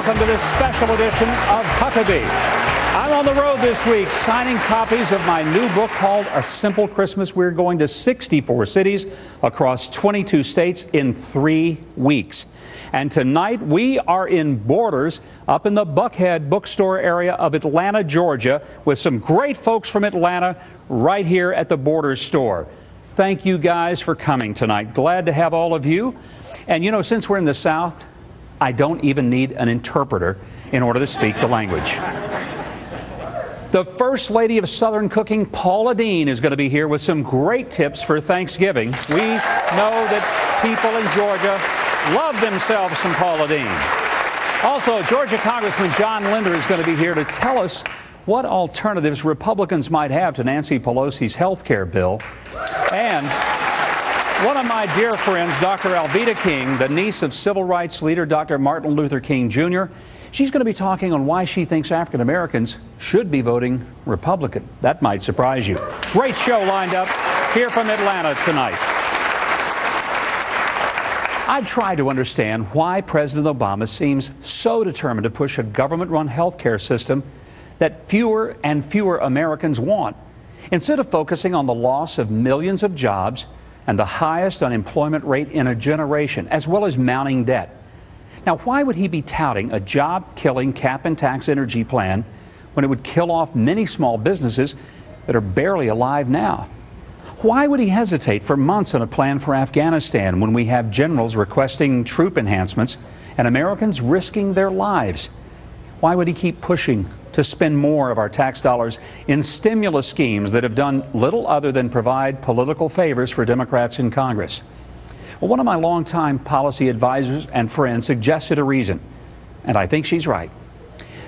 welcome to this special edition of Huckabee. I'm on the road this week signing copies of my new book called A Simple Christmas. We're going to 64 cities across 22 states in 3 weeks. And tonight we are in Borders up in the Buckhead bookstore area of Atlanta, Georgia, with some great folks from Atlanta right here at the Borders store. Thank you guys for coming tonight. Glad to have all of you. And you know, since we're in the South, I don't even need an interpreter in order to speak the language. The First Lady of Southern Cooking, Paula Deen, is going to be here with some great tips for Thanksgiving. We know that people in Georgia love themselves some Paula Deen. Also, Georgia Congressman John Linder is going to be here to tell us what alternatives Republicans might have to Nancy Pelosi's health care bill. And one of my dear friends, Dr. Alveda King, the niece of civil rights leader Dr. Martin Luther King Jr., she's going to be talking on why she thinks African Americans should be voting Republican. That might surprise you. Great show lined up here from Atlanta tonight. I try to understand why President Obama seems so determined to push a government-run health care system that fewer and fewer Americans want, instead of focusing on the loss of millions of jobs and the highest unemployment rate in a generation, as well as mounting debt. Now, why would he be touting a job-killing cap-and-tax energy plan when it would kill off many small businesses that are barely alive now? Why would he hesitate for months on a plan for Afghanistan when we have generals requesting troop enhancements and Americans risking their lives? Why would he keep pushing to spend more of our tax dollars in stimulus schemes that have done little other than provide political favors for Democrats in Congress? Well, one of my longtime policy advisors and friends suggested a reason, and I think she's right.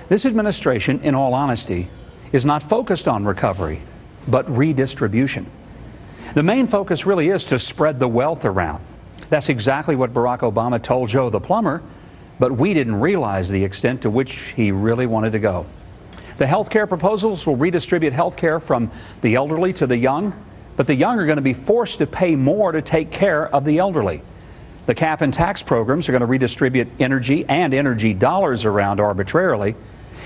This administration, in all honesty, is not focused on recovery, but redistribution. The main focus really is to spread the wealth around. That's exactly what Barack Obama told Joe the plumber, but we didn't realize the extent to which he really wanted to go. The health care proposals will redistribute health care from the elderly to the young, but the young are going to be forced to pay more to take care of the elderly. The cap and tax programs are going to redistribute energy and energy dollars around arbitrarily,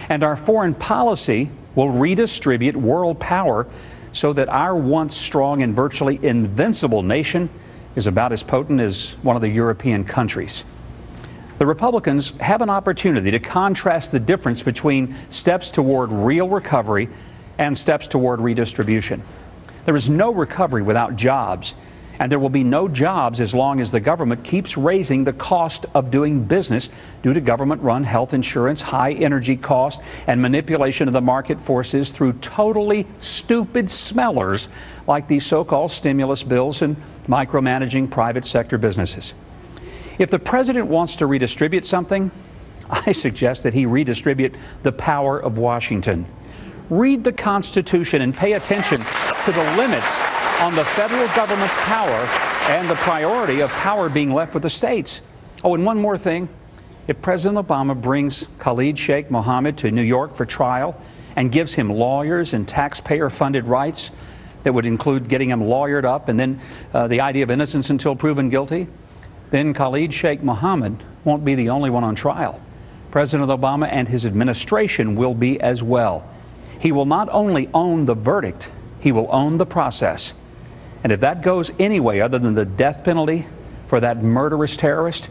and our foreign policy will redistribute world power so that our once strong and virtually invincible nation is about as potent as one of the European countries. The Republicans have an opportunity to contrast the difference between steps toward real recovery and steps toward redistribution. There is no recovery without jobs, and there will be no jobs as long as the government keeps raising the cost of doing business due to government-run health insurance, high energy costs, and manipulation of the market forces through totally stupid smellers like these so-called stimulus bills and micromanaging private sector businesses. If the president wants to redistribute something, I suggest that he redistribute the power of Washington. Read the Constitution and pay attention to the limits on the federal government's power and the priority of power being left with the states. Oh, and one more thing. If President Obama brings Khalid Sheikh Mohammed to New York for trial and gives him lawyers and taxpayer-funded rights that would include getting him lawyered up and then the idea of innocence until proven guilty, then Khalid Sheikh Mohammed won't be the only one on trial. President Obama and his administration will be as well. He will not only own the verdict, he will own the process. And if that goes any way other than the death penalty for that murderous terrorist,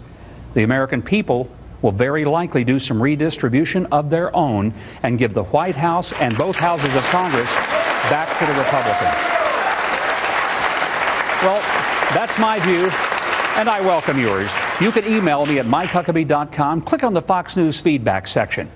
the American people will very likely do some redistribution of their own and give the White House and both houses of Congress back to the Republicans. Well, that's my view, and I welcome yours. You can email me at MikeHuckabee.com. Click on the Fox News feedback section.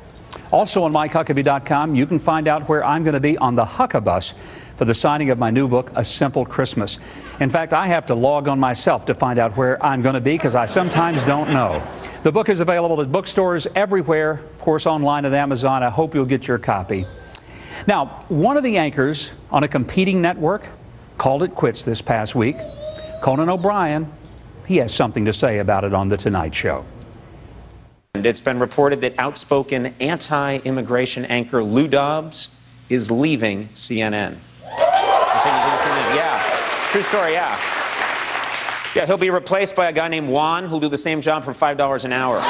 Also on MikeHuckabee.com, you can find out where I'm going to be on the Huckabus for the signing of my new book, A Simple Christmas. In fact, I have to log on myself to find out where I'm going to be because I sometimes don't know. The book is available at bookstores everywhere, of course, online at Amazon. I hope you'll get your copy. Now, one of the anchors on a competing network called it quits this past week. Conan O'Brien, he has something to say about it on The Tonight Show. It's been reported that outspoken anti-immigration anchor Lou Dobbs is leaving CNN. Yeah, true story, yeah. Yeah, he'll be replaced by a guy named Juan who'll do the same job for $5 an hour.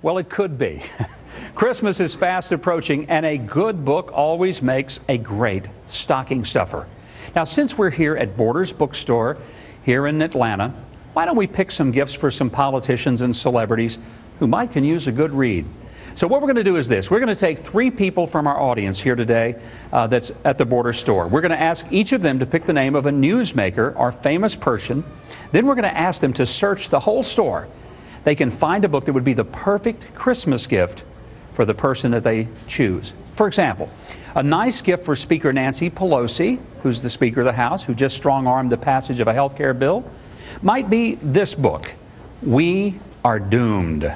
Well, it could be. Christmas is fast approaching, and a good book always makes a great stocking stuffer. Now, since we're here at Borders Bookstore here in Atlanta, why don't we pick some gifts for some politicians and celebrities who might can use a good read? So what we're going to do is this. We're going to take 3 people from our audience here today that's at the Borders store. We're going to ask each of them to pick the name of a newsmaker or famous person. Then we're going to ask them to search the whole store. They can find a book that would be the perfect Christmas gift for the person that they choose. For example, a nice gift for Speaker Nancy Pelosi, who's the Speaker of the House, who just strong-armed the passage of a health care bill, might be this book, We Are Doomed.